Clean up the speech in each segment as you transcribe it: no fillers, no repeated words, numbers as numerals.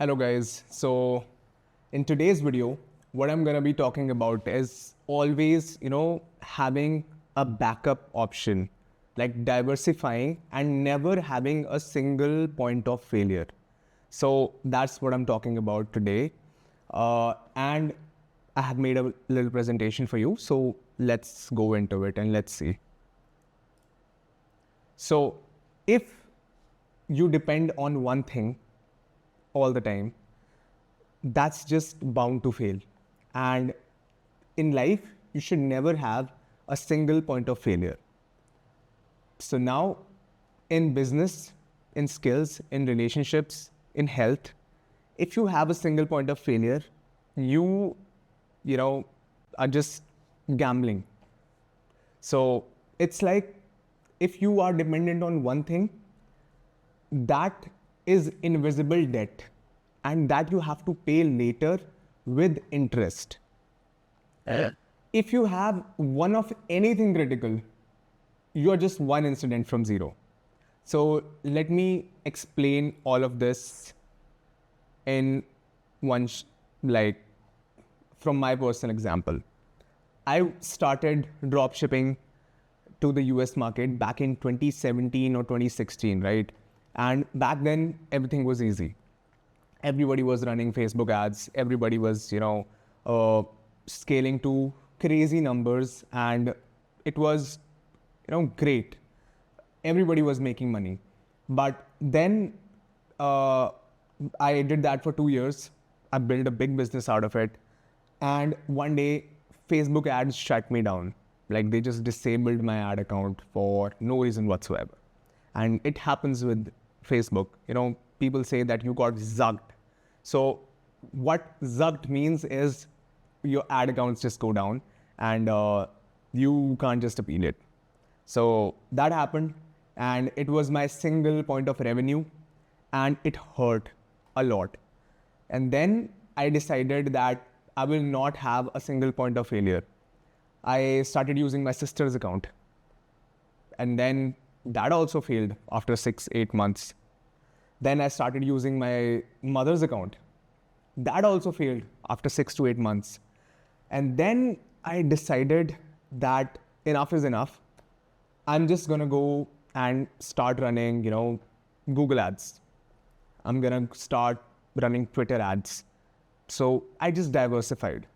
Hello guys. So in today's video, what I'm going to be talking about is always, having a backup option, like diversifying and never having a single point of failure. So that's what I'm talking about today. And I have made a little presentation for you. So let's go into it and let's see. So if you depend on one thing all the time, that's just bound to fail. And in life, you should never have a single point of failure. So now in business, in skills, in relationships, in health, if you have a single point of failure, you are just gambling. So it's like if you are dependent on one thing, that is invisible debt, and that you have to pay later with interest. If you have one of anything critical, you are just one incident from zero. So let me explain all of this in one, from my personal example. I started drop shipping to the US market back in 2017 or 2016, right? And back then, everything was easy. Everybody was running Facebook ads. Everybody was, scaling to crazy numbers, and it was, great. Everybody was making money. But then I did that for 2 years. I built a big business out of it. And one day, Facebook ads shut me down. Like, they just disabled my ad account for no reason whatsoever. And it happens with Facebook. People say that you got zugged. So what zugged means is your ad accounts just go down and you can't just appeal it. So that happened, and it was my single point of revenue, and it hurt a lot. And then I decided that I will not have a single point of failure. I started using my sister's account, and then that also failed after 6-8 months. Then I started using my mother's account. That also failed after 6 to 8 months. And then I decided that enough is enough. I'm just going to go and start running, Google ads. I'm going to start running Twitter ads. So I just diversified.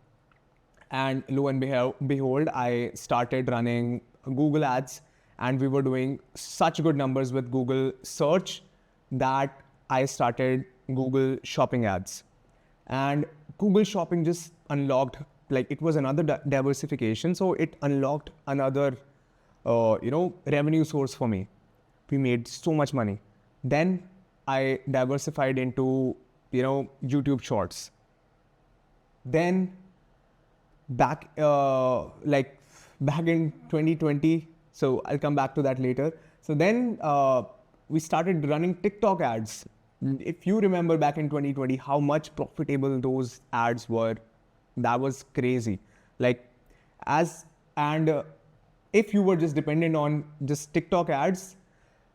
And lo and behold, I started running Google ads, and we were doing such good numbers with Google search that I started Google shopping ads. And Google shopping just unlocked, it was another diversification. So it unlocked another, revenue source for me. We made so much money. Then I diversified into, YouTube shorts. Then back in 2020, so I'll come back to that later. So then we started running TikTok ads. If you remember back in 2020, how much profitable those ads were, that was crazy. If you were just dependent on just TikTok ads,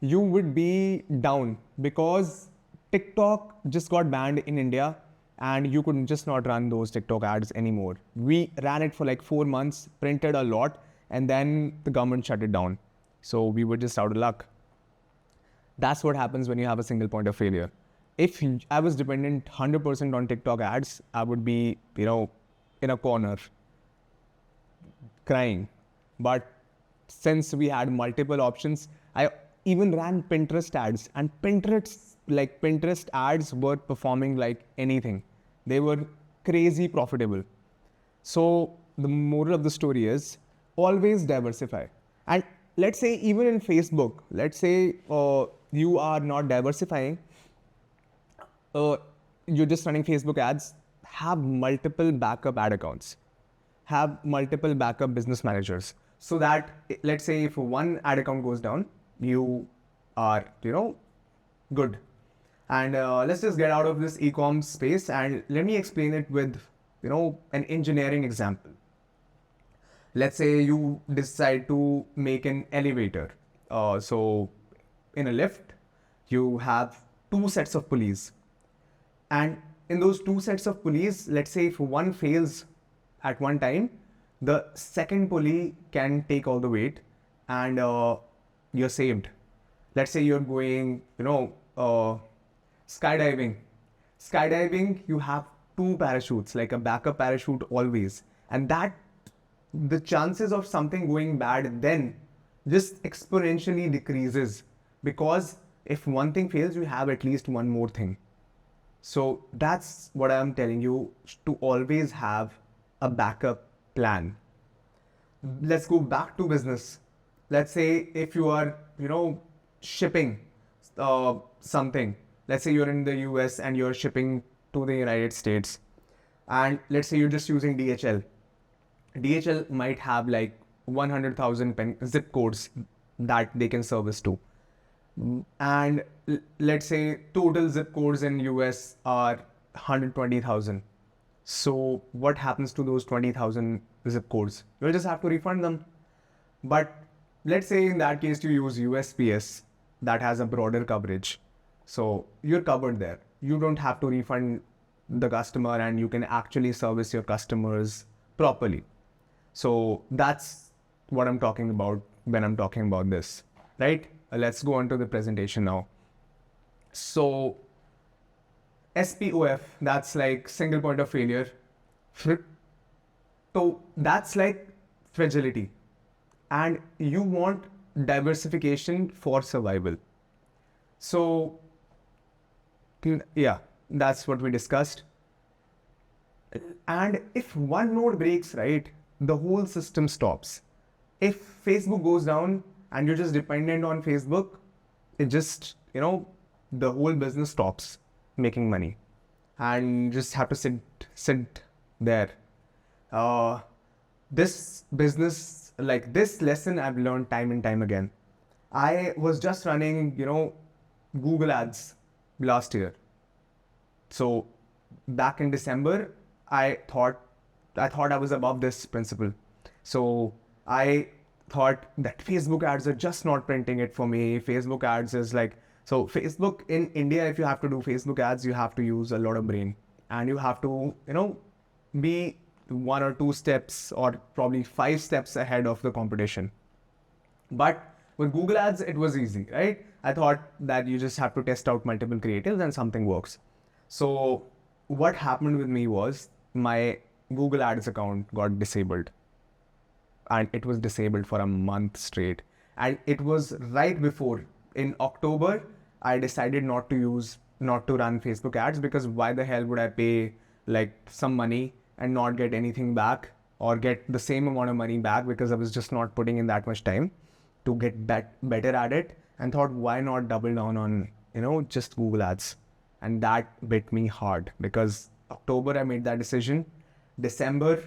you would be down, because TikTok just got banned in India, and you could just not run those TikTok ads anymore. We ran it for 4 months, printed a lot, and then the government shut it down. So we were just out of luck. That's what happens when you have a single point of failure. If I was dependent 100% on TikTok ads, I would be, in a corner, crying. But since we had multiple options, I even ran Pinterest ads, and Pinterest ads were performing like anything. They were crazy profitable. So the moral of the story is always diversify. And let's say even in Facebook, let's say you are not diversifying, you're just running Facebook ads, have multiple backup ad accounts, have multiple backup business managers, so that, let's say if one ad account goes down, you are, good. And let's just get out of this e-com space, and let me explain it with, an engineering example. Let's say you decide to make an elevator. So in a lift, you have 2 sets of pulleys. And in those two sets of pulleys, let's say if one fails at one time, the second pulley can take all the weight, and you're saved. Let's say you're going, skydiving. Skydiving, you have two parachutes, like a backup parachute always. And that, the chances of something going bad then just exponentially decreases, because if one thing fails, you have at least one more thing. So that's what I'm telling you, to always have a backup plan. Let's go back to business. Let's say if you are, shipping something. Let's say you're in the US and you're shipping to the United States. And let's say you're just using DHL. DHL might have like 100,000 zip codes that they can service to. And let's say total zip codes in US are 120,000. So what happens to those 20,000 zip codes? You'll just have to refund them. But let's say in that case you use USPS that has a broader coverage. So you're covered there. You don't have to refund the customer, and you can actually service your customers properly. So that's what I'm talking about when I'm talking about this, right? Let's go on to the presentation now. So SPOF, that's like single point of failure. So that's like fragility. And you want diversification for survival. So yeah, that's what we discussed. And if one node breaks, right, the whole system stops. If Facebook goes down and you're just dependent on Facebook, it just, the whole business stops making money, and you just have to sit there. This business, like this lesson I've learned time and time again. I was just running, Google ads last year. So back in December, I thought I was above this principle. So I thought that Facebook ads are just not printing it for me. Facebook ads is like, so Facebook in India, if you have to do Facebook ads, you have to use a lot of brain, and you have to, be 1 or 2 steps or probably 5 steps ahead of the competition. But with Google ads, it was easy, right? I thought that you just have to test out multiple creatives and something works. So what happened with me was my Google ads account got disabled, and it was disabled for a month straight. And it was right before, in October, I decided not to run Facebook ads, because why the hell would I pay like some money and not get anything back, or get the same amount of money back, because I was just not putting in that much time to get better at it. And thought, why not double down on, just Google ads? And that bit me hard, because October I made that decision. December,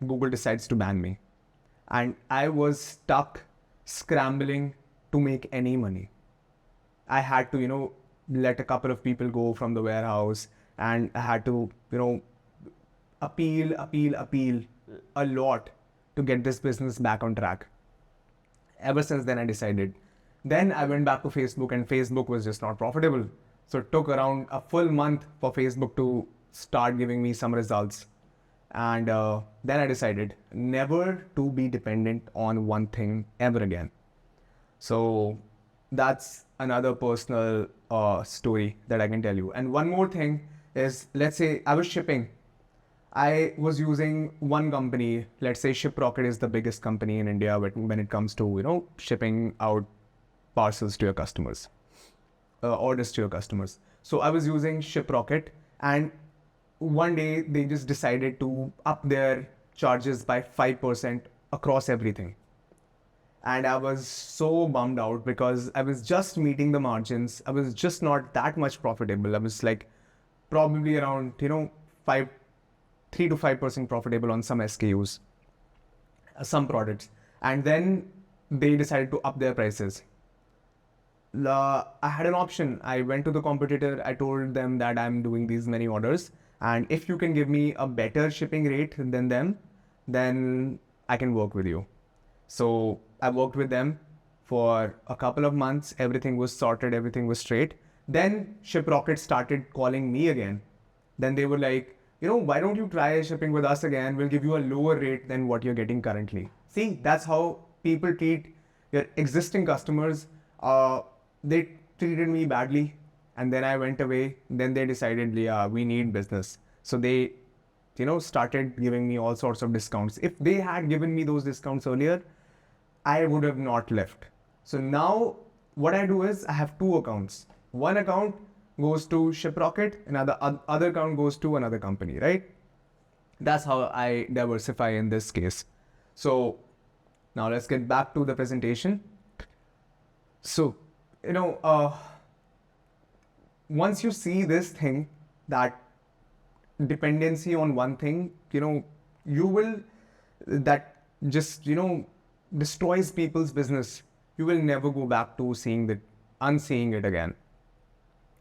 Google decides to ban me. And I was stuck scrambling to make any money. I had to, let a couple of people go from the warehouse, and I had to, appeal a lot to get this business back on track. Ever since then, I decided. Then I went back to Facebook, and Facebook was just not profitable. So it took around a full month for Facebook to start giving me some results. And then I decided never to be dependent on one thing ever again. So that's another personal story that I can tell you. And one more thing is, let's say I was shipping. I was using one company. Let's say ShipRocket is the biggest company in India when it comes to, shipping out parcels to your customers, orders to your customers. So I was using ShipRocket, and one day they just decided to up their charges by 5% across everything. And I was so bummed out, because I was just meeting the margins. I was just not that much profitable. I was like probably around, 3 to 5% profitable on some SKUs, some products. And then they decided to up their prices. I had an option. I went to the competitor. I told them that I'm doing these many orders, and if you can give me a better shipping rate than them, then I can work with you. So I worked with them for a couple of months. Everything was sorted. Everything was straight. Then ShipRocket started calling me again Then they were like, why don't you try shipping with us again? We'll give you a lower rate than what you're getting currently. See, that's how people treat your existing customers. They treated me badly, and then I went away. Then they decided, yeah, we need business. So they, started giving me all sorts of discounts. If they had given me those discounts earlier, I would have not left. So now what I do is I have two accounts. One account goes to ShipRocket, another other account goes to another company, right? That's how I diversify in this case. So now let's get back to the presentation. So, once you see this thing, that dependency on one thing, you will, that just, destroys people's business. You will never go back to unseeing it again.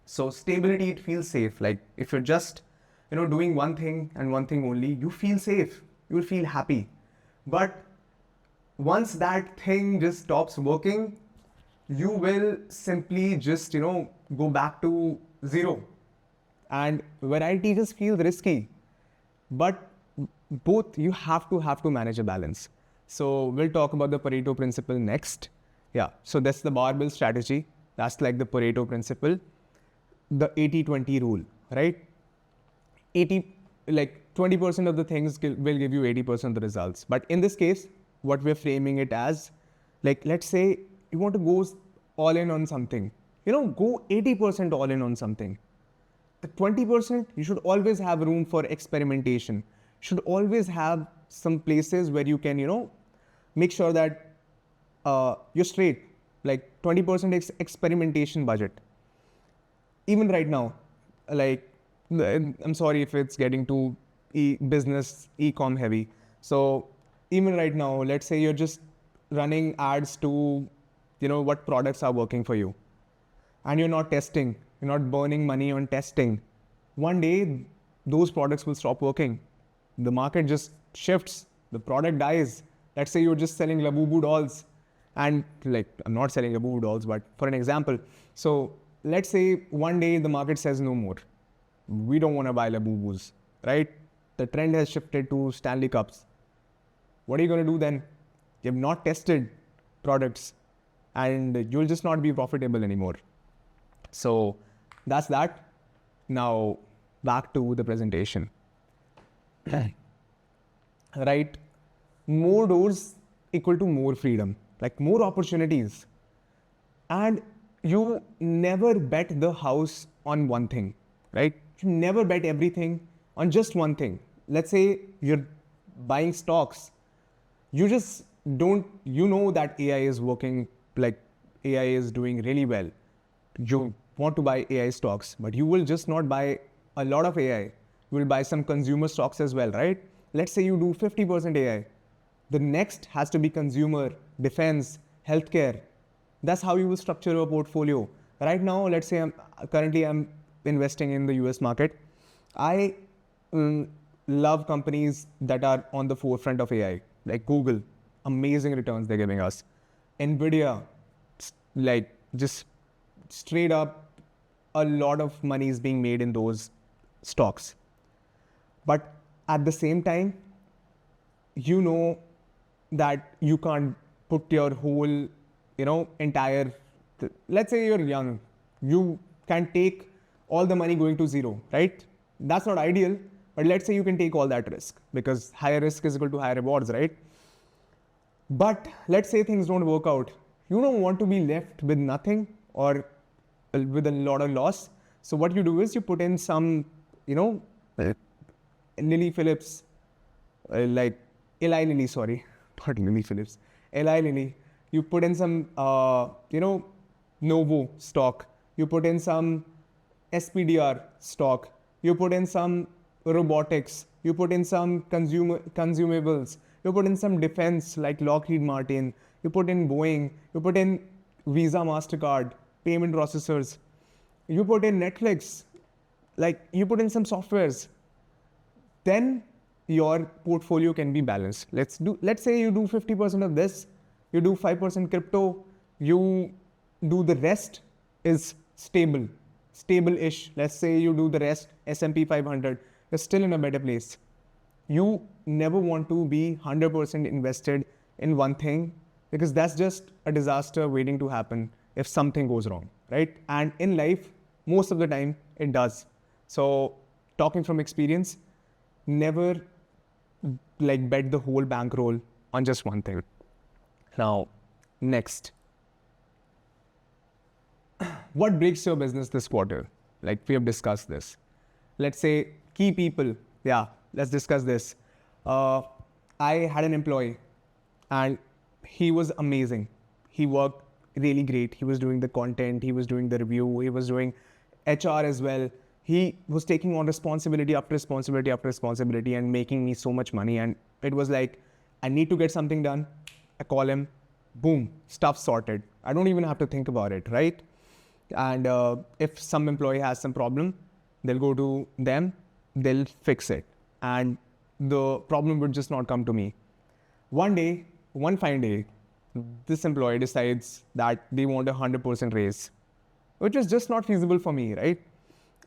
So stability, it feels safe. Like if you're just, doing one thing and one thing only, you feel safe. You will feel happy. But once that thing just stops working, you will simply just, go back to zero. And variety just feels risky. But both, you have to manage a balance. So we'll talk about the Pareto principle next. Yeah, so that's the barbell strategy. That's like the Pareto principle. The 80-20 rule, right? 20% of the things will give you 80% of the results. But in this case, what we're framing it as, like, let's say you want to go all in on something. Go 80% all in on something. The 20%, you should always have room for experimentation. Should always have some places where you can, make sure that you're straight. Like 20% experimentation budget. Even right now, like, I'm sorry if it's getting too business e-com heavy. So even right now, let's say you're just running ads to, what products are working for you. And you're not testing. You're not burning money on testing. One day, those products will stop working. The market just shifts. The product dies. Let's say you're just selling Labubu dolls. And like, I'm not selling Labubu dolls, but for an example. So let's say one day the market says no more. We don't want to buy Labubus, right? The trend has shifted to Stanley Cups. What are you going to do then? You have not tested products and you'll just not be profitable anymore. So that's that. Now back to the presentation. Right? More doors equal to more freedom, like more opportunities. And you never bet the house on one thing, right? You never bet everything on just one thing. Let's say you're buying stocks. You just don't, that AI is working, like AI is doing really well. You want to buy AI stocks, but you will just not buy a lot of AI. You will buy some consumer stocks as well, right? Let's say you do 50% AI. The next has to be consumer, defense, healthcare. That's how you will structure your portfolio. Right now, let's say I'm investing in the US market. I love companies that are on the forefront of AI, like Google. Amazing returns they're giving us. Nvidia, like just straight up, a lot of money is being made in those stocks. But at the same time, that you can't put your whole, entire, let's say you're young, you can take all the money going to zero, right? That's not ideal, but let's say you can take all that risk because higher risk is equal to higher rewards, right? But let's say things don't work out. You don't want to be left with nothing or with a lot of loss. So what you do is you put in some, Lilly Phillips, like Eli Lilly, sorry, not Lilly Phillips, Eli Lilly. You put in some, Novo stock. You put in some SPDR stock. You put in some robotics. You put in some consumables. You put in some defense like Lockheed Martin. You put in Boeing. You put in Visa, MasterCard, payment processors. You put in Netflix. Like you put in some softwares. Then your portfolio can be balanced. Let's say you do 50% of this. You do 5% crypto. You do the rest is stable. stable-ish. Let's say you do the rest, S&P 500, you're still in a better place. You never want to be 100% invested in one thing, because that's just a disaster waiting to happen if something goes wrong, right? And in life, most of the time, it does. So talking from experience, never like bet the whole bankroll on just one thing. Now, next. What breaks your business this quarter? Like we have discussed this. Let's say key people. Yeah, let's discuss this. I had an employee and he was amazing. He worked really great. He was doing the content, he was doing the review, he was doing HR as well. He was taking on responsibility after responsibility after responsibility and making me so much money. And it was like, I need to get something done. I call him, boom, stuff sorted. I don't even have to think about it, right? And if some employee has some problem, they'll go to them, they'll fix it. And the problem would just not come to me. One fine day, this employee decides that they want 100% raise, which is just not feasible for me, right?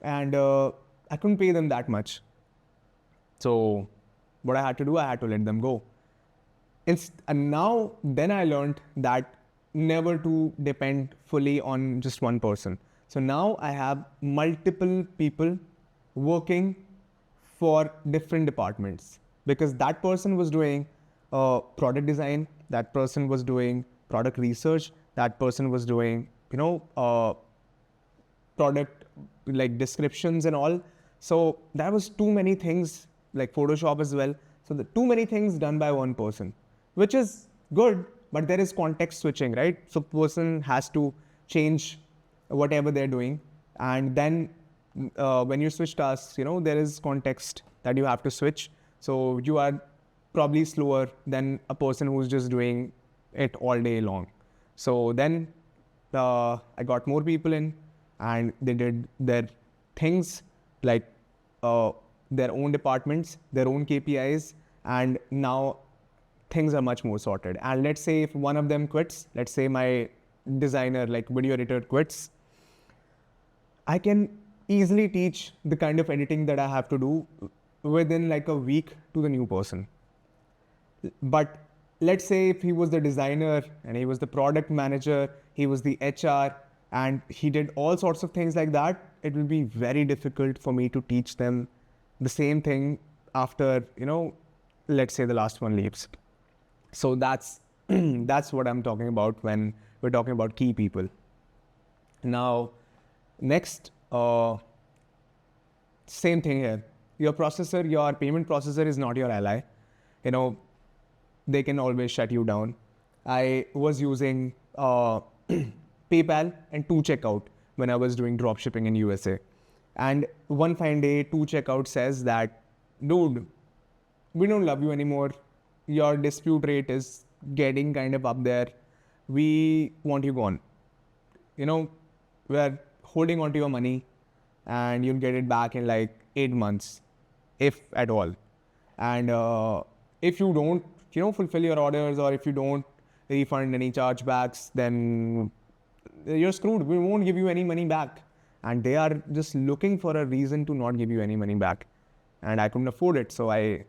And I couldn't pay them that much. So what I had to do, I had to let them go. And then I learned that never to depend fully on just one person. So now I have multiple people working for different departments, because that person was doing product design, that person was doing product research, that person was doing, product like descriptions and all. So that was too many things, like Photoshop as well. So the too many things done by one person, which is good, but there is context switching, right? So person has to change whatever they're doing. And then when you switch tasks, there is context that you have to switch. So you are probably slower than a person who's just doing it all day long. So then I got more people in and they did their things, like their own departments, their own KPIs, and now things are much more sorted. And let's say if one of them quits, let's say my designer, like video editor quits, I can easily teach the kind of editing that I have to do within like a week to the new person. But let's say if he was the designer and he was the product manager, he was the HR, and he did all sorts of things like that, it will be very difficult for me to teach them the same thing after, let's say the last one leaves. So that's what I'm talking about when we're talking about key people. Now, next, same thing here. Your payment processor is not your ally. They can always shut you down. I was using PayPal and 2Checkout when I was doing dropshipping in USA. And one fine day, 2Checkout says that, dude, we don't love you anymore. Your dispute rate is getting kind of up there. We want you gone. We're holding on to your money and you'll get it back in like 8 months, if at all. And if you don't, fulfill your orders, or if you don't refund any chargebacks, then you're screwed. We won't give you any money back. And they are just looking for a reason to not give you any money back. And I couldn't afford it. So I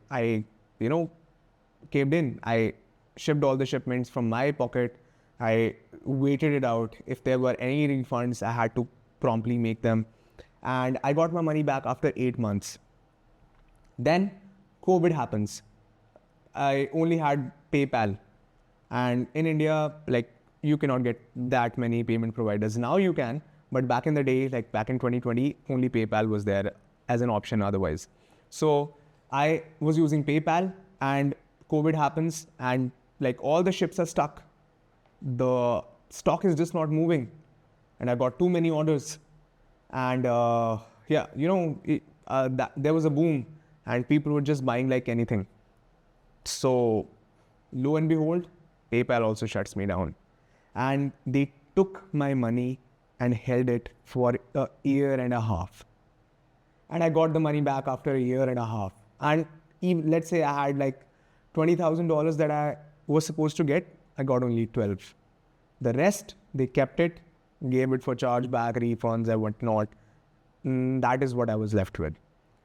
caved in. I shipped all the shipments from my pocket. I waited it out. If there were any refunds, I had to promptly make them. And I got my money back after 8 months. Then COVID happens. I only had PayPal. And in India, like, you cannot get that many payment providers. Now you can, but back in the day, like back in 2020, only PayPal was there as an option otherwise. So I was using PayPal and COVID happens and like all the ships are stuck. The stock is just not moving and I got too many orders. And there was a boom and people were just buying like anything. So lo and behold, PayPal also shuts me down. And they took my money and held it for a year and a half. And I got the money back after a year and a half. And even, let's say I had like $20,000 that I was supposed to get, I got only 12. The rest, they kept it, gave it for chargeback, refunds and whatnot. that is what I was left with.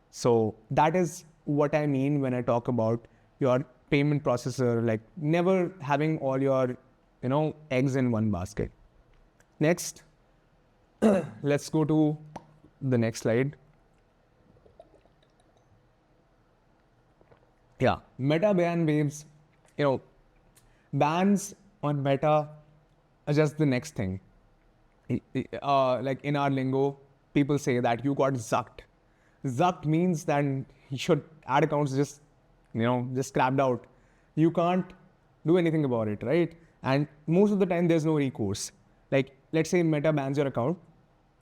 So that is what I mean when I talk about your payment processor, like never having all your, eggs in one basket. Next, let's go to the next slide. Yeah, Meta ban waves, bans on Meta are just the next thing. Like in our lingo, people say that you got zucked. Zucked means that your ad accounts just scrapped out. You can't do anything about it, right? And most of the time, there's no recourse. Like, let's say Meta bans your account,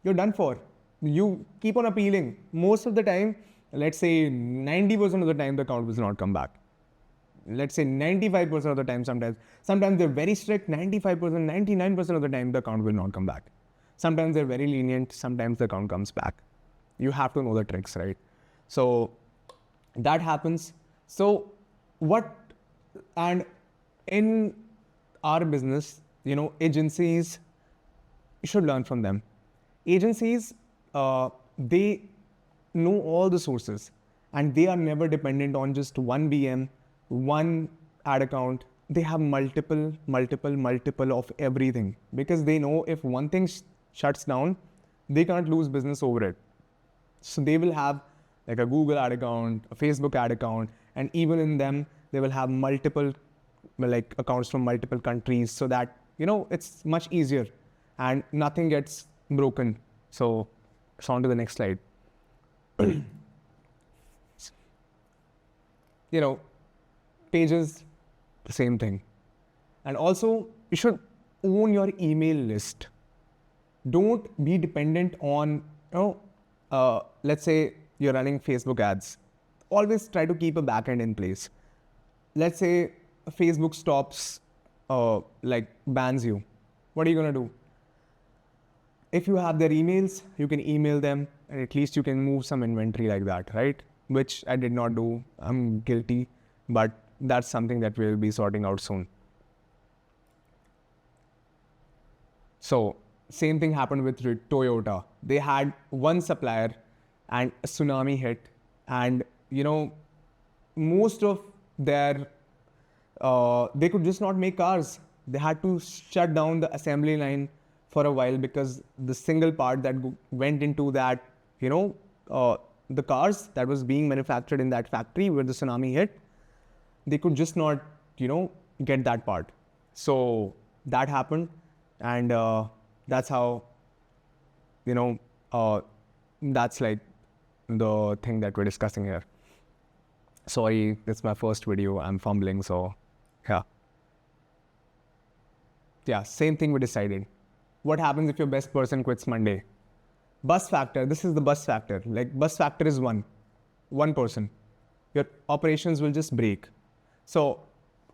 you're done for. You keep on appealing. Most of the time, let's say 90% of the time, the account will not come back. Let's say 95% of the time, sometimes they're very strict, 95%, 99% of the time, the account will not come back. Sometimes they're very lenient, sometimes the account comes back. You have to know the tricks, right? So that happens. So and in our business, agencies, you should learn from them. Agencies, they know all the sources and they are never dependent on just one BM, one ad account. They have multiple of everything, because they know if one thing shuts down, they can't lose business over it. So they will have like a Google ad account, a Facebook ad account, and even in them, they will have multiple like accounts from multiple countries, so that, it's much easier and nothing gets broken. So on to the next slide. Pages, the same thing. And also, you should own your email list. Don't be dependent on, let's say you're running Facebook ads. Always try to keep a backend in place. Let's say Facebook stops, bans you. What are you going to do? If you have their emails, you can email them, and at least you can move some inventory like that, right? Which I did not do. I'm guilty, but that's something that we'll be sorting out soon. So same thing happened with Toyota. They had one supplier and a tsunami hit, and most of their they could just not make cars. They had to shut down the assembly line for a while, because the single part that went into that, the cars that was being manufactured in that factory where the tsunami hit, they could just not, get that part. So that happened, and that's how, that's like the thing that we're discussing here. Sorry, it's my first video. I'm fumbling, so yeah. Yeah, same thing we decided. What happens if your best person quits Monday? Bus factor, this is the bus factor. Like, bus factor is one person. Your operations will just break. So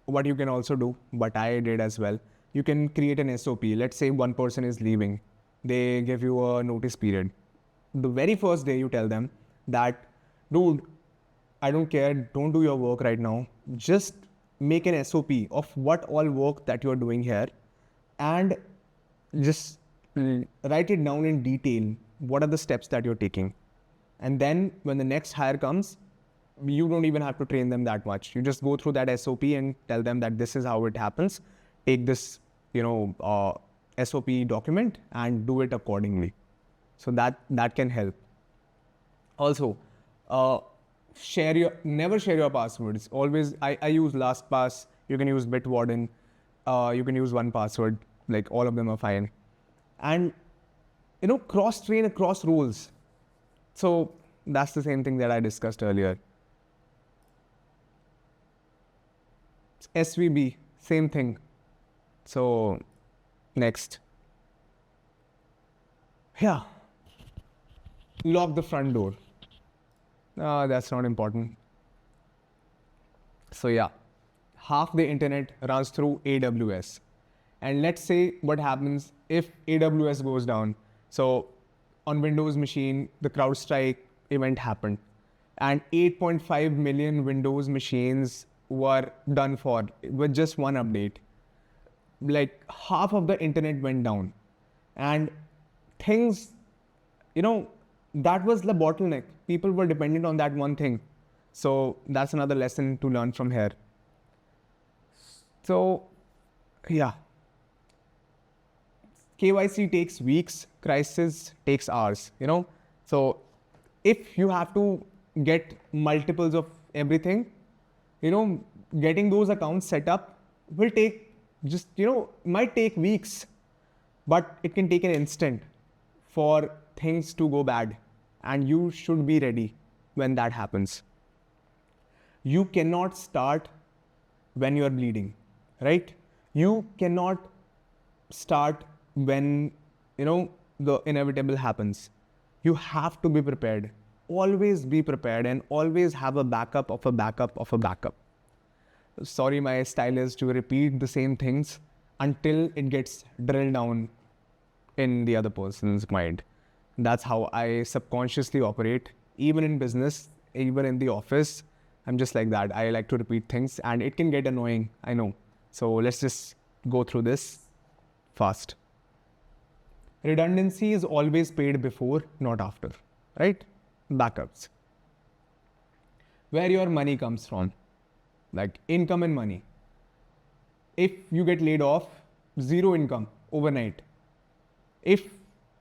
what you can also do, what I did as well, you can create an SOP. Let's say one person is leaving. They give you a notice period. The very first day you tell them that, dude, I don't care, don't do your work right now. Just make an SOP of what all work that you're doing here, and just write it down in detail. What are the steps that you're taking? And then when the next hire comes, you don't even have to train them that much. You just go through that SOP and tell them that this is how it happens. Take this, SOP document and do it accordingly. So that can help. Also, never share your passwords. Always, I use LastPass. You can use Bitwarden. You can use 1Password. Like, all of them are fine. And, cross-train across roles. So that's the same thing that I discussed earlier. SVB, same thing. So next. Yeah. Lock the front door. That's not important. So yeah, half the internet runs through AWS. And let's say what happens if AWS goes down. So on Windows machine, the CrowdStrike event happened, and 8.5 million Windows machines were done for with just one update. Like, half of the internet went down, and things, that was the bottleneck. People were dependent on that one thing. So that's another lesson to learn from here. So yeah, KYC takes weeks, crisis takes hours, So if you have to get multiples of everything, getting those accounts set up will take might take weeks, but it can take an instant for things to go bad, and you should be ready when that happens. You cannot start when you are bleeding, right? You cannot start when, the inevitable happens. You have to be prepared. Always be prepared and always have a backup of a backup of a backup. Sorry, my style is to repeat the same things until it gets drilled down in the other person's mind. That's how I subconsciously operate, even in business, even in the office. I'm just like that. I like to repeat things and it can get annoying, I know. So let's just go through this fast. Redundancy is always paid before, not after, right? Backups. Where your money comes from, like income and money. If you get laid off, zero income overnight. If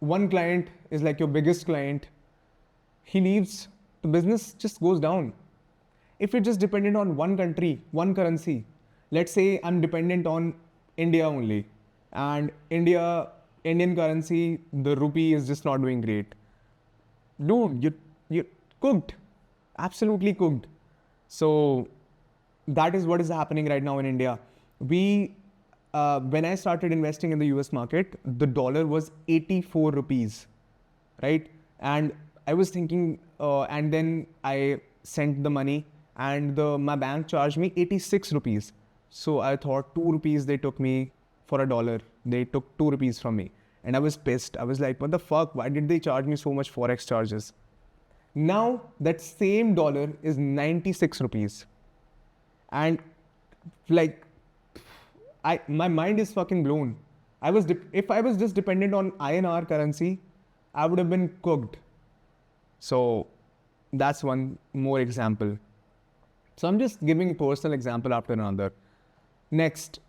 one client is like your biggest client, he leaves, the business just goes down. If you're just dependent on one country, one currency, let's say I'm dependent on India only, and Indian currency, the rupee is just not doing great. Dude, you're cooked, absolutely cooked. So that is what is happening right now in India. When I started investing in the US market, the dollar was 84 rupees, right? And I was thinking, and then I sent the money and my bank charged me 86 rupees. So I thought 2 rupees they took me for a dollar. They took 2 rupees from me. And I was pissed. I was like, what the fuck? Why did they charge me so much Forex charges? Now that same dollar is 96 rupees. And like, my mind is fucking blown. If I was just dependent on INR currency, I would have been cooked. So that's one more example. So I'm just giving a personal example after another. Next,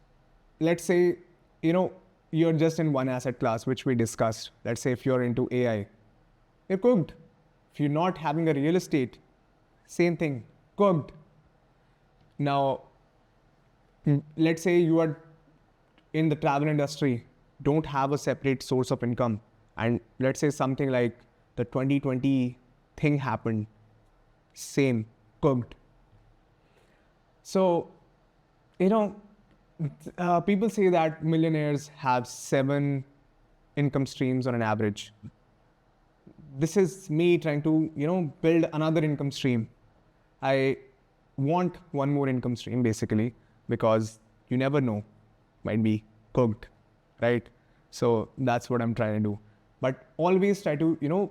let's say, you're just in one asset class, which we discussed. Let's say if you're into AI, you're cooked. If you're not having a real estate, same thing, cooked. Now, let's say you are in the travel industry, don't have a separate source of income. And let's say something like the 2020 thing happened, same, cooked. So, people say that millionaires have 7 income streams on an average. This is me trying to, build another income stream. I want one more income stream basically, because you never know, might be cooked, right? So that's what I'm trying to do. But always try to,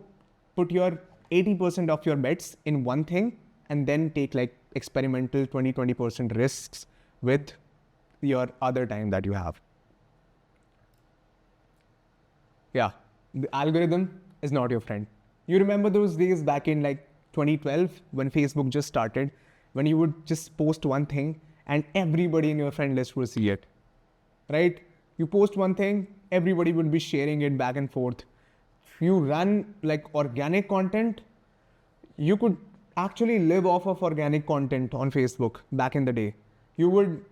put your 80% of your bets in one thing and then take like experimental 20% risks with your other time that you have. Yeah, the algorithm is not your friend. You remember those days back in like 2012 when Facebook just started, when you would just post one thing and everybody in your friend list would see it, right? You post one thing, everybody would be sharing it back and forth. If you run like organic content, you could actually live off of organic content on Facebook back in the day. You would,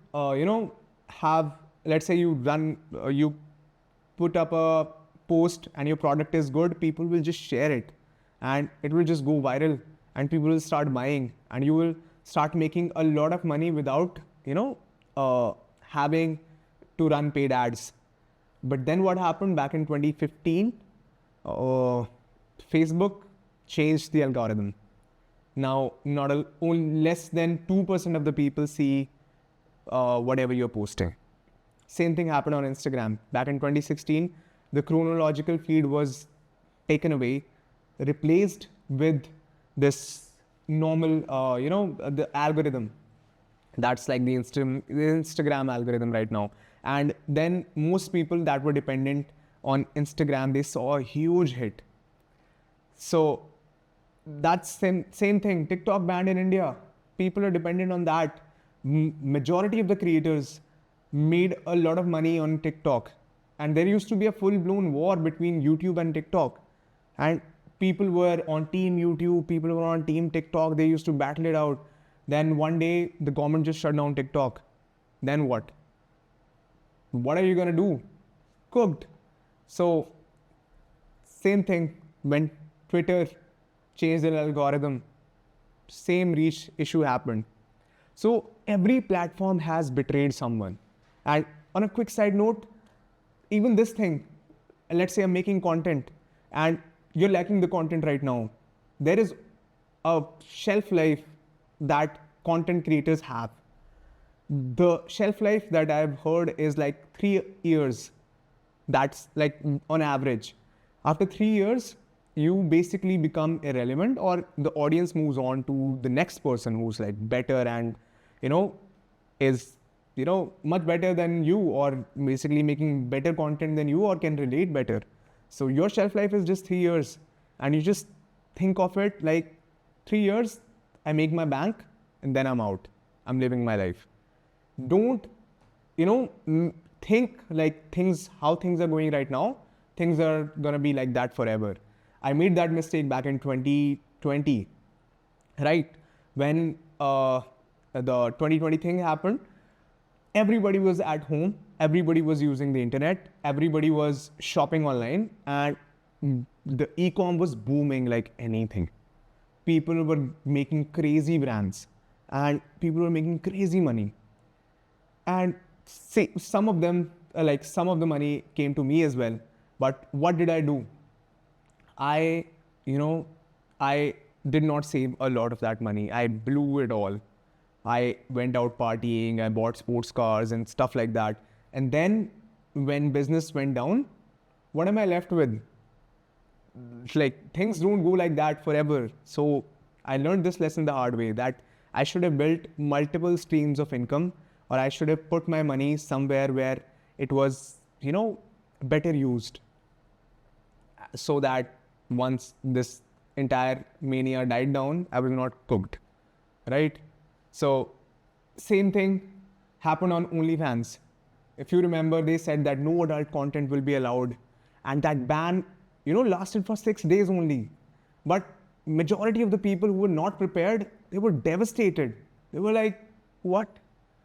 have, let's say you put up a post and your product is good, people will just share it and it will just go viral and people will start buying and you will start making a lot of money without, having to run paid ads. But then what happened back in 2015, Facebook changed the algorithm. Now, less than 2% of the people see whatever you're posting. Same thing happened on Instagram. Back in 2016, the chronological feed was taken away, replaced with this normal, the algorithm. That's like the Instagram algorithm right now. And then most people that were dependent on Instagram, they saw a huge hit. So That's same thing. TikTok banned in India. People are dependent on that. Majority of the creators made a lot of money on TikTok, and there used to be a full-blown war between YouTube and TikTok, and people were on team YouTube, people were on team TikTok. They used to battle it out. Then one day the government just shut down TikTok. Then what? What are you gonna do? Cooked. So same thing when Twitter changed their algorithm, same reach issue happened. So every platform has betrayed someone. And on a quick side note, even this thing, let's say I'm making content and you're lacking the content right now. There is a shelf life that content creators have. The shelf life that I've heard is like 3 years. That's like on average. After 3 years, you basically become irrelevant, or the audience moves on to the next person who's like better and, is, much better than you, or basically making better content than you, or can relate better. So your shelf life is just 3 years, and you just think of it like 3 years, I make my bank and then I'm out. I'm living my life. Don't, think like how things are going right now, things are gonna be like that forever. I made that mistake back in 2020, right? When the 2020 thing happened, everybody was at home, everybody was using the internet, everybody was shopping online, and the e-com was booming like anything. People were making crazy brands and people were making crazy money. And some of them, some of the money came to me as well. But what did I do? I did not save a lot of that money. I blew it all. I went out partying, I bought sports cars and stuff like that. And then when business went down, what am I left with? Like, things don't go like that forever. So I learned this lesson the hard way, that I should have built multiple streams of income, or I should have put my money somewhere where it was, better used, so that once this entire mania died down, I was not cooked, right? So same thing happened on OnlyFans. If you remember, they said that no adult content will be allowed, and that ban, lasted for 6 days only. But majority of the people who were not prepared, they were devastated. They were like, what?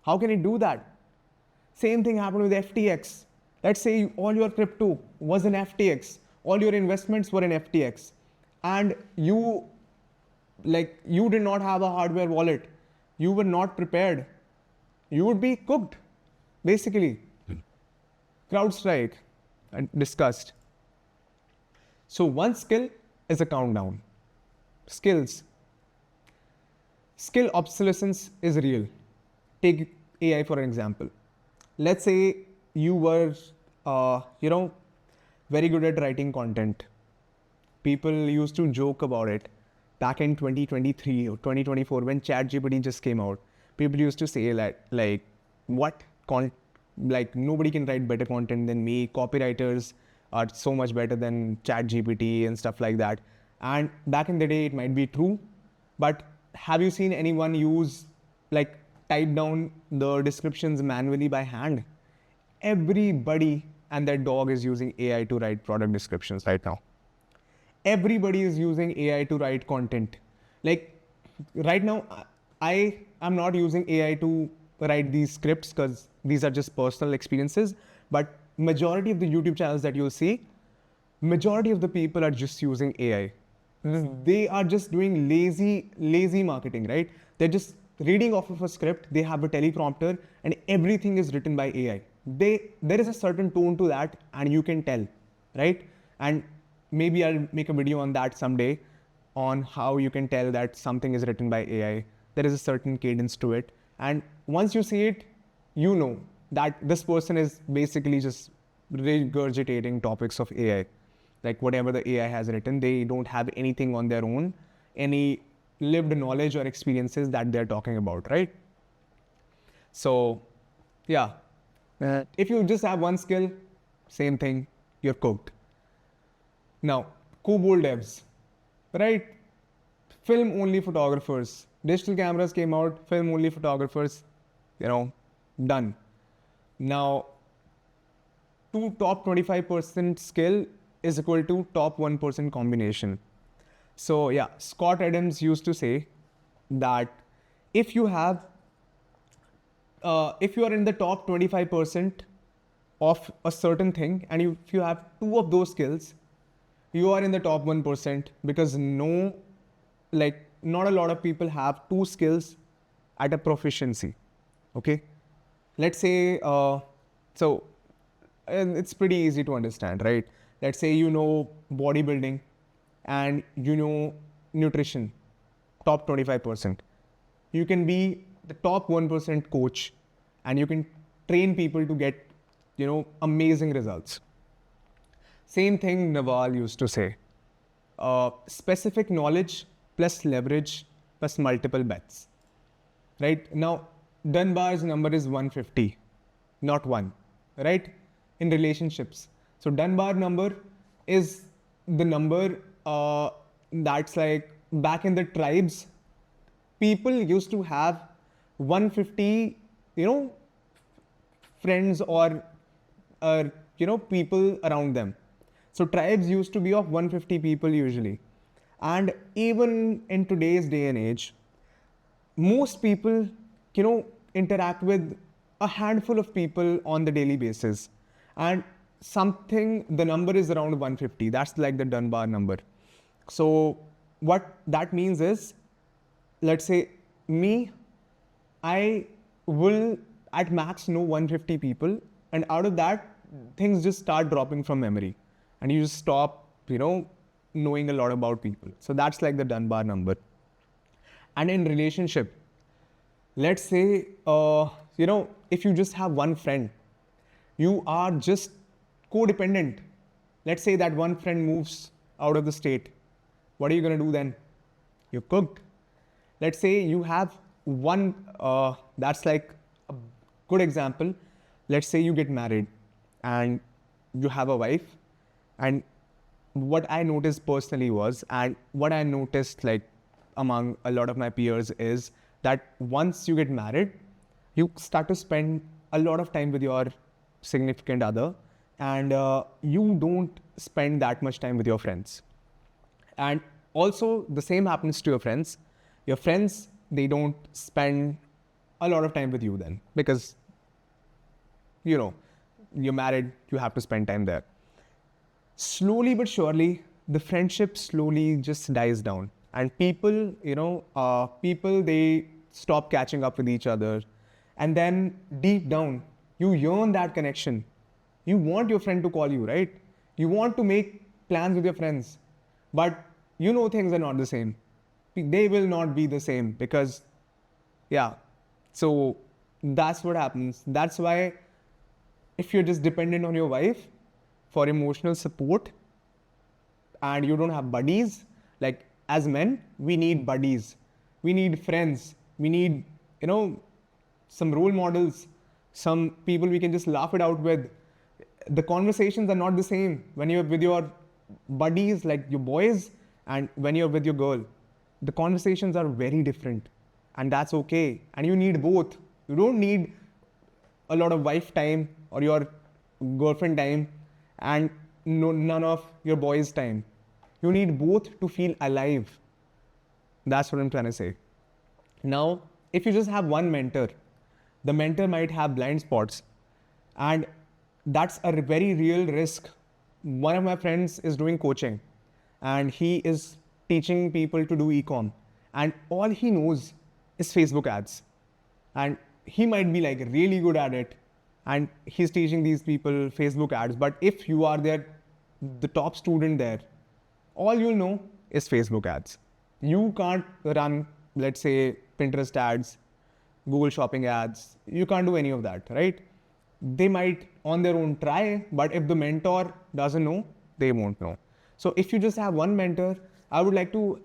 How can it do that? Same thing happened with FTX. Let's say all your crypto was in FTX, all your investments were in FTX, and you did not have a hardware wallet, you were not prepared, you would be cooked, basically. CrowdStrike, I discussed. So one skill is a countdown. Skills. Skill obsolescence is real. Take AI for an example. Let's say you were, very good at writing content. People used to joke about it back in 2023 or 2024 when ChatGPT just came out. People used to say nobody can write better content than me. Copywriters are so much better than ChatGPT and stuff like that. And back in the day, it might be true, but have you seen anyone type down the descriptions manually by hand? Everybody and their dog is using AI to write product descriptions right now. Everybody is using AI to write content. Like right now, I am not using AI to write these scripts because these are just personal experiences. But majority of the YouTube channels that you'll see, majority of the people are just using AI. They are just doing lazy marketing, right? They're just reading off of a script, they have a teleprompter, and everything is written by AI. There is a certain tone to that, and you can tell, right? And maybe I'll make a video on that someday, on how you can tell that something is written by AI. There is a certain cadence to it. And once you see it, you know that this person is basically just regurgitating topics of AI. Like whatever the AI has written, they don't have anything on their own, any lived knowledge or experiences that they're talking about, right? So, yeah. If you just have one skill, same thing, you're cooked. Now, COBOL devs, right? film only photographers. Digital cameras came out, film only photographers, done. Now, to top 25% skill is equal to top 1% combination. So yeah, Scott Adams used to say that if you have, if you are in the top 25% of a certain thing, and if you have two of those skills, you are in the top 1%, because not a lot of people have two skills at a proficiency. Okay. Let's say, and it's pretty easy to understand, right? Let's say you know bodybuilding and you know nutrition, top 25%. You can be the top 1% coach and you can train people to get, amazing results. Same thing Naval used to say. Specific knowledge plus leverage plus multiple bets. Right? Now, Dunbar's number is 150, not 1. Right? In relationships. So Dunbar number is the number that's like back in the tribes, people used to have 150, friends or people around them. So tribes used to be of 150 people usually. And even in today's day and age, most people, interact with a handful of people on the daily basis. And the number is around 150. That's like the Dunbar number. So what that means is, let's say I will at max know 150 people, and out of that, things just start dropping from memory. And you just stop, knowing a lot about people. So that's like the Dunbar number. And in relationship, let's say, if you just have one friend, you are just codependent. Let's say that one friend moves out of the state. What are you going to do then? You're cooked. Let's say you have one, that's like a good example. Let's say you get married and you have a wife. And what I noticed personally was, and what I noticed like among a lot of my peers is that once you get married, you start to spend a lot of time with your significant other, and you don't spend that much time with your friends. And also the same happens to your friends. Your friends, they don't spend a lot of time with you then, because, you're married, you have to spend time there. Slowly but surely, the friendship slowly just dies down. And people, they stop catching up with each other. And then deep down, you yearn that connection. You want your friend to call you, right? You want to make plans with your friends. But things are not the same. They will not be the same because, so that's what happens. That's why if you're just dependent on your wife for emotional support and you don't have buddies, like as men, we need buddies. We need friends. We need, some role models, some people we can just laugh it out with. The conversations are not the same when you're with your buddies, like your boys, and when you're with your girl. The conversations are very different, and that's okay. And you need both. You don't need a lot of wife time or your girlfriend time and none of your boys' time. You need both to feel alive. That's what I'm trying to say. Now, if you just have one mentor, the mentor might have blind spots, and that's a very real risk. One of my friends is doing coaching and he is teaching people to do e-com, and all he knows is Facebook ads. And he might be like really good at it and he's teaching these people Facebook ads. But if you are the top student there, all you'll know is Facebook ads. You can't run, let's say, Pinterest ads, Google shopping ads. You can't do any of that, right? They might on their own try, but if the mentor doesn't know, they won't know. So if you just have one mentor, I would like to,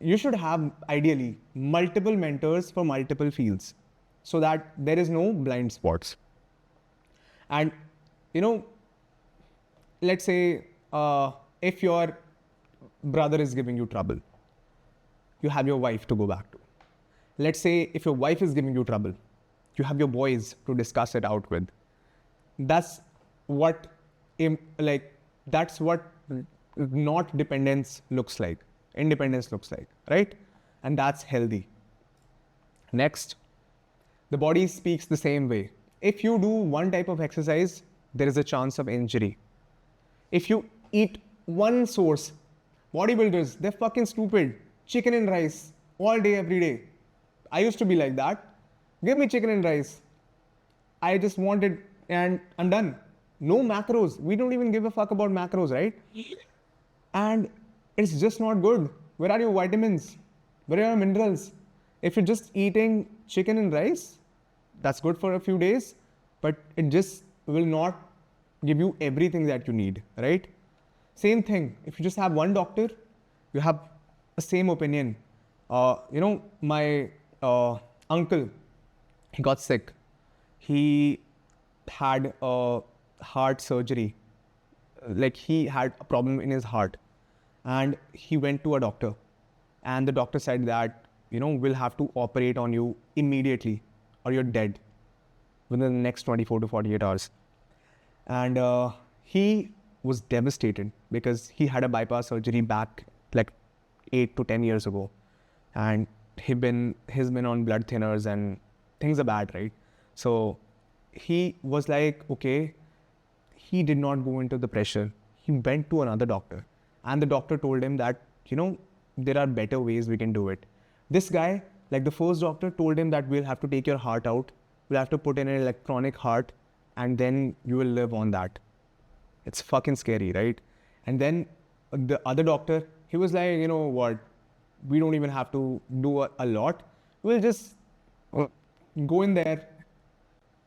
you should have ideally multiple mentors for multiple fields so that there is no blind spots. And, let's say if your brother is giving you trouble you have your wife to go back to. Let's say if your wife is giving you trouble, you have your boys to discuss it out with. That's what, that's what not dependence looks like. Independence looks like, right? And that's healthy. Next, the body speaks the same way. If you do one type of exercise, there is a chance of injury. If you eat one source, bodybuilders, they're fucking stupid. Chicken and rice all day, every day. I used to be like that. Give me chicken and rice. I just want it and I'm done. No macros. We don't even give a fuck about macros, right? And it's just not good. Where are your vitamins? Where are your minerals? If you're just eating chicken and rice, that's good for a few days, but it just will not give you everything that you need, right? Same thing. If you just have one doctor, you have the same opinion. My uncle, he got sick. He had a heart surgery. Like he had a problem in his heart, and he went to a doctor, and the doctor said that, we'll have to operate on you immediately or you're dead within the next 24 to 48 hours. And he was devastated because he had a bypass surgery back like 8 to 10 years ago. And he's been on blood thinners and things are bad, right? So he was like, okay, he did not go into the pressure. He went to another doctor and the doctor told him that, there are better ways we can do it. This guy, like the first doctor, told him that we'll have to take your heart out. We'll have to put in an electronic heart and then you will live on that. It's fucking scary, right? And then the other doctor, he was like, you know what? We don't even have to do a lot. We'll just go in there,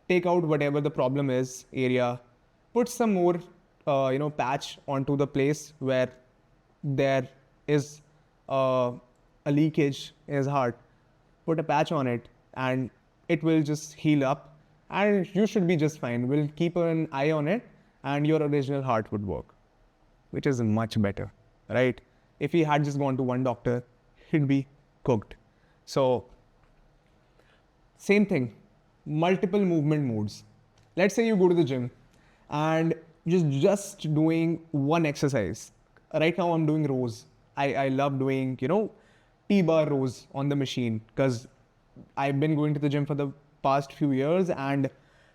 take out whatever the problem is, area, put some more, patch onto the place where there is a leakage in his heart, put a patch on it and it will just heal up and you should be just fine. We'll keep an eye on it and your original heart would work, which is much better, right? If he had just gone to one doctor, he'd be cooked. So same thing, multiple movement modes. Let's say you go to the gym and just doing one exercise. Right now I'm doing rows. I love doing, T-bar rows on the machine because I've been going to the gym for the past few years and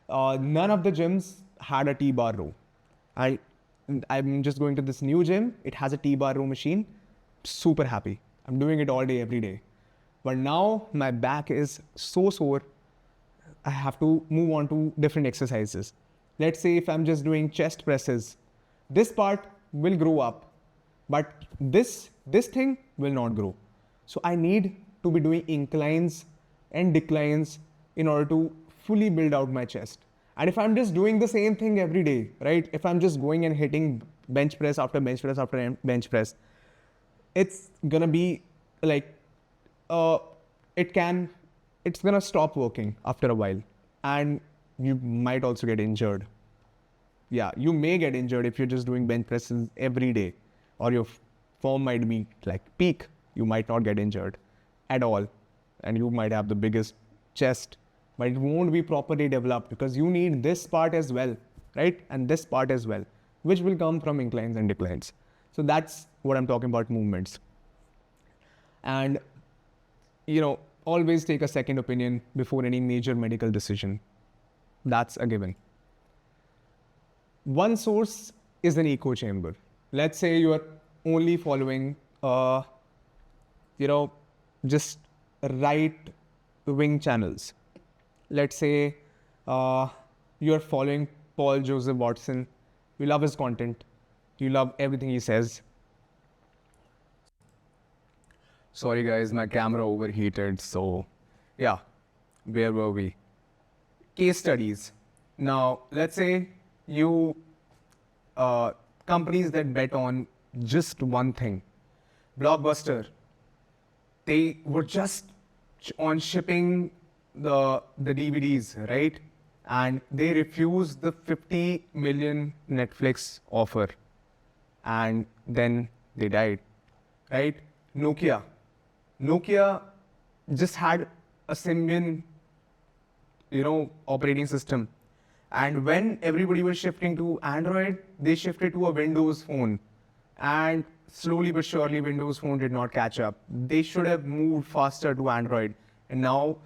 none of the gyms had a T-bar row. I'm just going to this new gym. It has a T-bar row machine. Super happy. I'm doing it all day, every day. But now my back is so sore. I have to move on to different exercises. Let's say if I'm just doing chest presses, this part will grow up, but this thing will not grow. So I need to be doing inclines and declines in order to fully build out my chest. And if I'm just doing the same thing every day, right? If I'm just going and hitting bench press after bench press after bench press, it's gonna be like, it's gonna stop working after a while. And you might also get injured. Yeah, you may get injured if you're just doing bench presses every day, or your form might be like peak. You might not get injured at all. And you might have the biggest chest, but it won't be properly developed because you need this part as well, right? And this part as well, which will come from inclines and declines. So that's what I'm talking about, movements. And, always take a second opinion before any major medical decision. That's a given. One source is an echo chamber. Let's say you are only following, just right wing channels. Let's say you're following Paul Joseph Watson. You love his content. You love everything he says. Sorry guys, my camera overheated. So yeah, where were we? Case studies. Now, let's say you, companies that bet on just one thing. Blockbuster, they were just on shipping the DVDs, right? And they refused the 50 million Netflix offer. And then they died, right? Nokia, Nokia just had a Symbian, operating system. And when everybody was shifting to Android, they shifted to a Windows phone. And slowly but surely, Windows phone did not catch up. They should have moved faster to Android. And now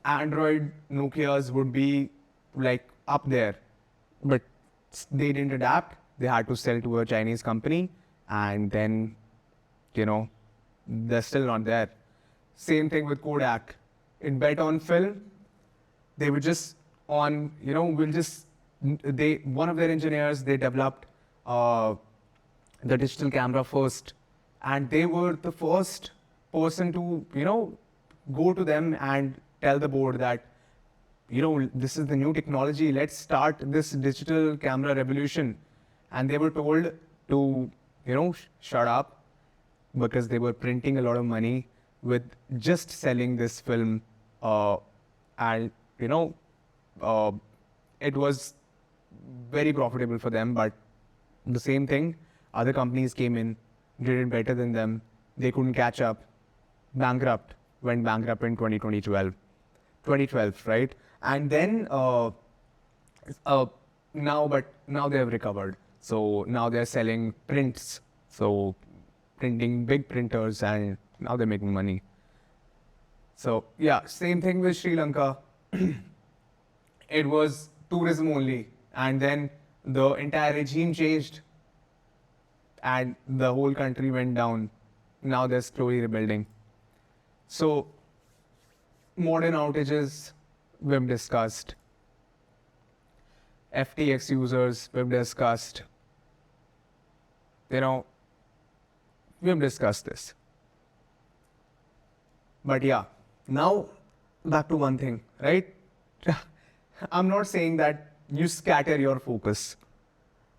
Android Nokias would be like up there. But they didn't adapt. They had to sell to a Chinese company. And then, they're still not there. Same thing with Kodak. It bet on film. They were just on, one of their engineers, they developed the digital camera first. And they were the first person to, go to them and tell the board that, this is the new technology. Let's start this digital camera revolution. And they were told to, shut up, because they were printing a lot of money with just selling this film. And, it was very profitable for them. But the same thing, other companies came in, did it better than them. They couldn't catch up, went bankrupt in 2012, right? And then now they have recovered. So now they're selling prints. So printing big printers, and now they're making money. So yeah, same thing with Sri Lanka. It was tourism only. And then the entire regime changed and the whole country went down. Now they're slowly rebuilding. So modern outages, we've discussed. FTX users, we've discussed. We've discussed this. But yeah, now back to one thing, right? I'm not saying that you scatter your focus.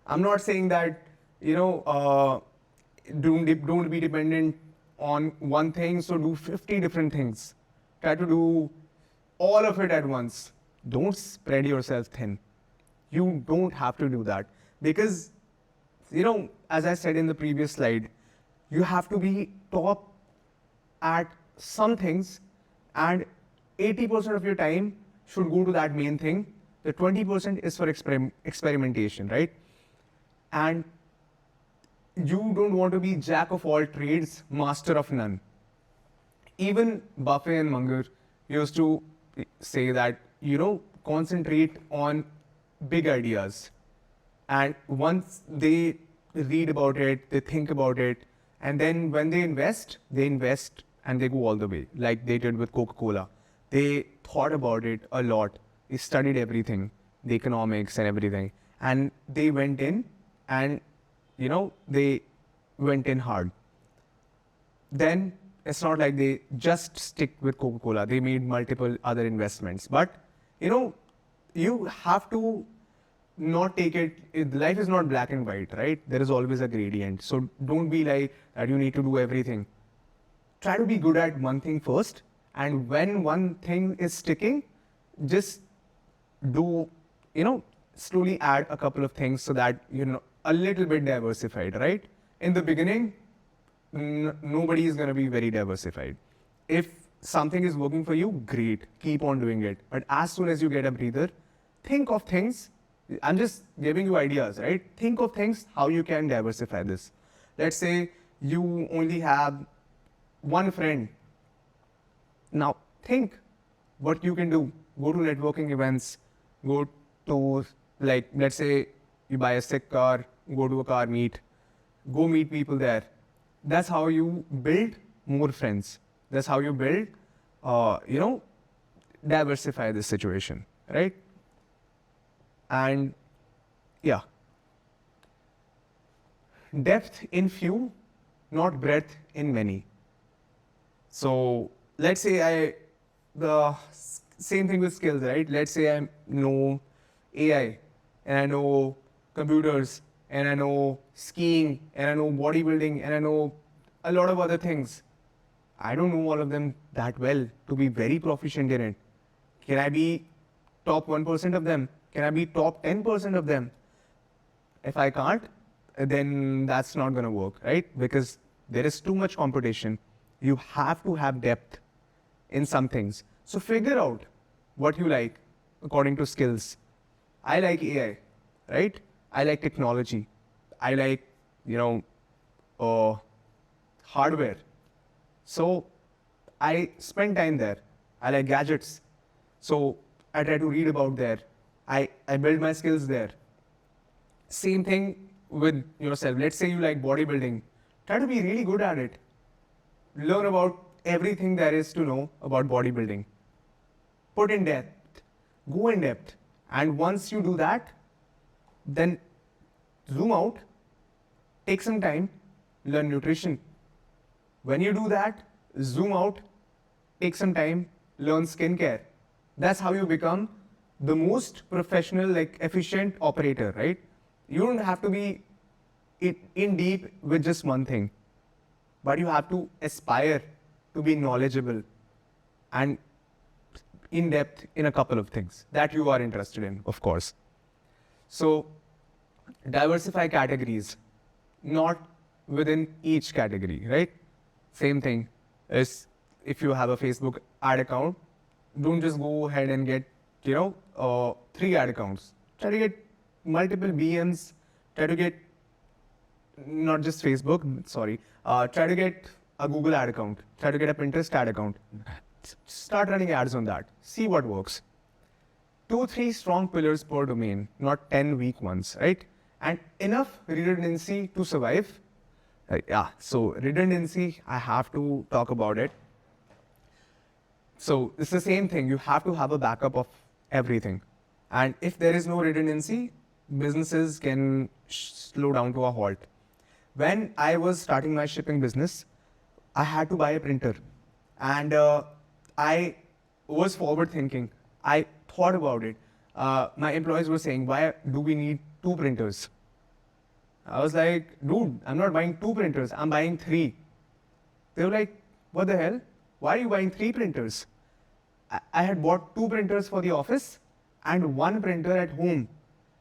I'm not saying that, don't be dependent on one thing, so do 50 different things. Try to do all of it at once. Don't spread yourself thin. You don't have to do that. Because, as I said in the previous slide, you have to be top at some things, and 80% of your time should go to that main thing. The 20% is for experimentation, right? And you don't want to be jack of all trades, master of none. Even Buffett and Munger used to say that, concentrate on big ideas. And once they read about it, they think about it, and then when they invest and they go all the way, like they did with Coca-Cola. They thought about it a lot. They studied everything, the economics and everything. And they went in and, they went in hard. Then it's not like they just stick with Coca-Cola. They made multiple other investments. But, you have to not take it, life is not black and white, right? There is always a gradient. So don't be like that you need to do everything. Try to be good at one thing first. And when one thing is sticking, just do, slowly add a couple of things so that, a little bit diversified, right? In the beginning, nobody is going to be very diversified. If something is working for you, great, keep on doing it. But as soon as you get a breather, think of things. I'm just giving you ideas, right? Think of things, how you can diversify this. Let's say you only have one friend. Now think what you can do. Go to networking events, go to, let's say you buy a sick car, go to a car meet, go meet people there. That's how you build more friends. That's how you build, diversify this situation, right? And yeah, depth in few, not breadth in many. So let's say the same thing with skills, right? Let's say I know AI, and I know computers, and I know skiing, and I know bodybuilding, and I know a lot of other things. I don't know all of them that well to be very proficient in it. Can I be top 1% of them? Can I be top 10% of them? If I can't, then that's not going to work, right? Because there is too much competition. You have to have depth in some things. So figure out what you like according to skills. I like AI, right? I like technology. I like, hardware. So I spend time there. I like gadgets. So I try to read about there. I build my skills there. Same thing with yourself. Let's say you like bodybuilding. Try to be really good at it. Learn about everything there is to know about bodybuilding. Put in depth. Go in depth. And once you do that, then zoom out, take some time, learn nutrition. When you do that, zoom out, take some time, learn skincare. That's how you become the most professional, efficient operator, right? You don't have to be in deep with just one thing, but you have to aspire to be knowledgeable and in depth in a couple of things that you are interested in, of course. So diversify categories, not within each category, right? Same thing is if you have a Facebook ad account, don't just go ahead and get, 3 ad accounts. Try to get multiple BMs, try to get not just Facebook, sorry, try to get a Google ad account, try to get a Pinterest ad account. Start running ads on that, see what works. 2-3 strong pillars per domain, not 10 weak ones, right? And enough redundancy to survive. So redundancy, I have to talk about it. So it's the same thing, you have to have a backup of everything. And if there is no redundancy, businesses can slow down to a halt. When I was starting my shipping business, I had to buy a printer. And I was forward thinking. I thought about it. My employees were saying, why do we need 2 printers? I was like, dude, I'm not buying 2 printers, I'm buying 3. They were like, what the hell? Why are you buying 3 printers? I had bought 2 printers for the office and 1 printer at home.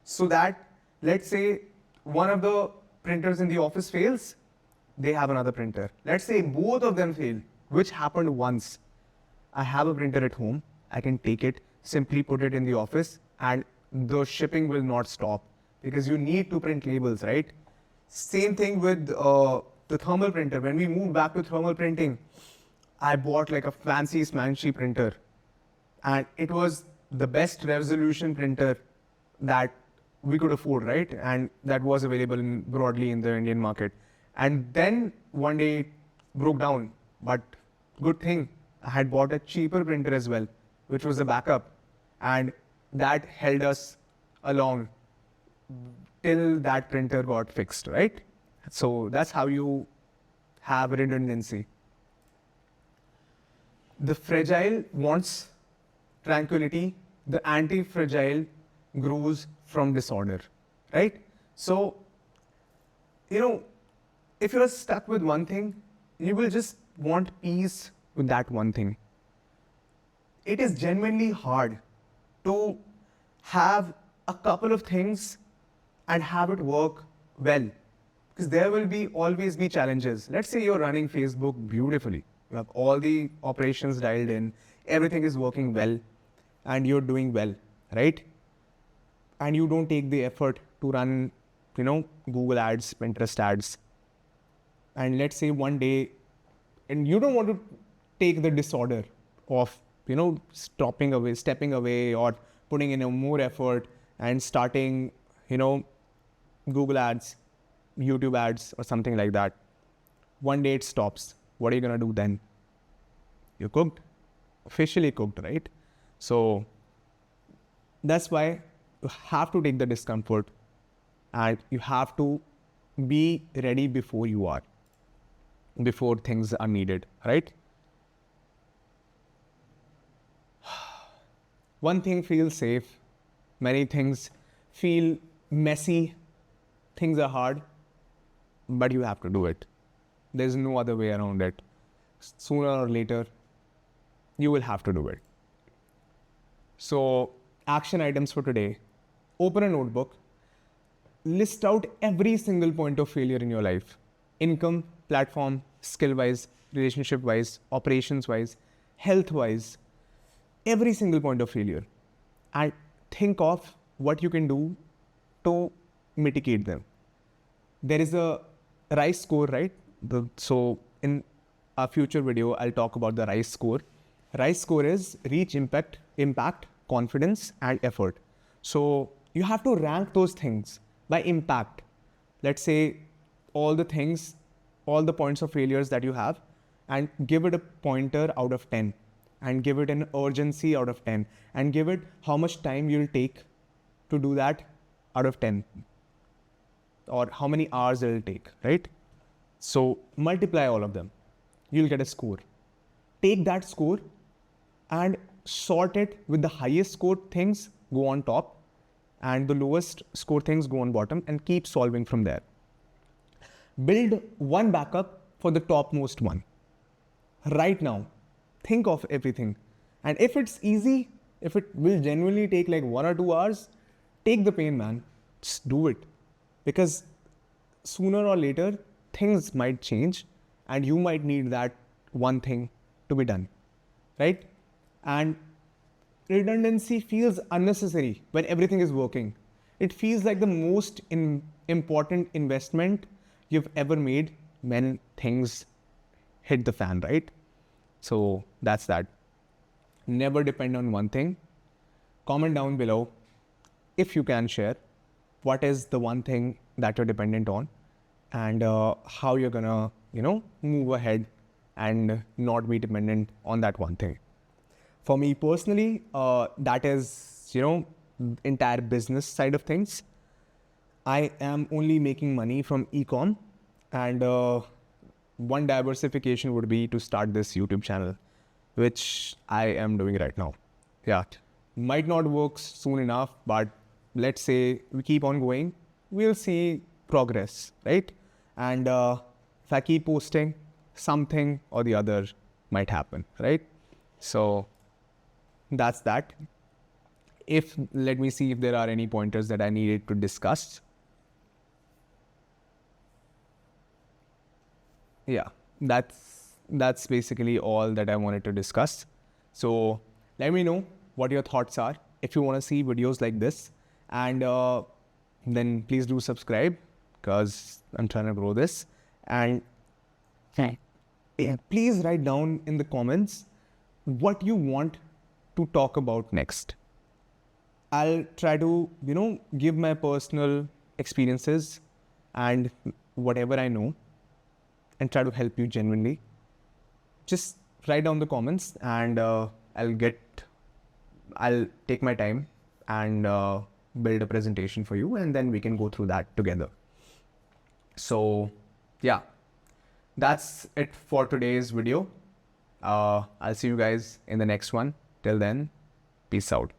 So that, let's say, one of the printers in the office fails, they have another printer. Let's say both of them fail, which happened once. I have a printer at home, I can take it, simply put it in the office, and the shipping will not stop because you need to print labels, right? Same thing with the thermal printer. When we moved back to thermal printing, I bought like a fancy smanchy printer, and it was the best resolution printer that we could afford, right? And that was available broadly in the Indian market. And then one day it broke down, but good thing, I had bought a cheaper printer as well, which was a backup, and that held us along till that printer got fixed, right? So that's how you have redundancy. The fragile wants tranquility, the anti-fragile grows from disorder, right? So, if you're stuck with one thing, you will just want peace with that one thing. It is genuinely hard to have a couple of things and have it work well, because there will always be challenges. Let's say you're running Facebook beautifully. You have all the operations dialed in, everything is working well, and you're doing well, right? And you don't take the effort to run, Google ads, Pinterest ads. And let's say one day, and you don't want to take the disorder of, stepping away or putting in a more effort and starting, Google ads, YouTube ads or something like that. One day it stops. What are you going to do then? You're cooked, officially cooked, right? So that's why you have to take the discomfort and you have to be ready before things are needed, right? One thing feels safe, many things feel messy, things are hard, but you have to do it. There's no other way around it. Sooner or later, you will have to do it. So, action items for today. Open a notebook. List out every single point of failure in your life. Income, platform, skill-wise, relationship wise, operations wise, health wise, every single point of failure, and think of what you can do to mitigate them. There is a RICE score, right? So in a future video, I'll talk about the RICE score. RICE score is reach, impact, confidence, and effort. So you have to rank those things by impact. Let's say all the things, all the points of failures that you have, and give it a pointer out of 10, and give it an urgency out of 10, and give it how much time you'll take to do that out of 10, or how many hours it'll take, right? So multiply all of them. You'll get a score. Take that score and sort it with the highest score things go on top and the lowest score things go on bottom, and keep solving from there. Build one backup for the topmost one. Right now, think of everything. And if it's easy, if it will genuinely take like 1 or 2 hours, take the pain, man. Just do it. Because sooner or later, things might change and you might need that one thing to be done, right? And redundancy feels unnecessary when everything is working. It feels like the most important investment you've ever made when things hit the fan, right? So that's that. Never depend on one thing. Comment down below if you can share what is the one thing that you're dependent on, and how you're gonna, move ahead and not be dependent on that one thing. For me personally, that is, entire business side of things. I am only making money from ecom, and one diversification would be to start this YouTube channel, which I am doing right now. Yeah, might not work soon enough, but let's say we keep on going, we'll see progress, right? And if I keep posting, something or the other might happen, right? So that's that. Let me see if there are any pointers that I needed to discuss. Yeah, that's basically all that I wanted to discuss. So let me know what your thoughts are. If you want to see videos like this, and then please do subscribe, because I'm trying to grow this. And please write down in the comments what you want to talk about next. I'll try to, give my personal experiences and whatever I know, and try to help you genuinely. Just write down the comments, and I'll take my time and build a presentation for you, and then we can go through that together. So yeah, that's it for today's video. I'll see you guys in the next one. Till then, peace out.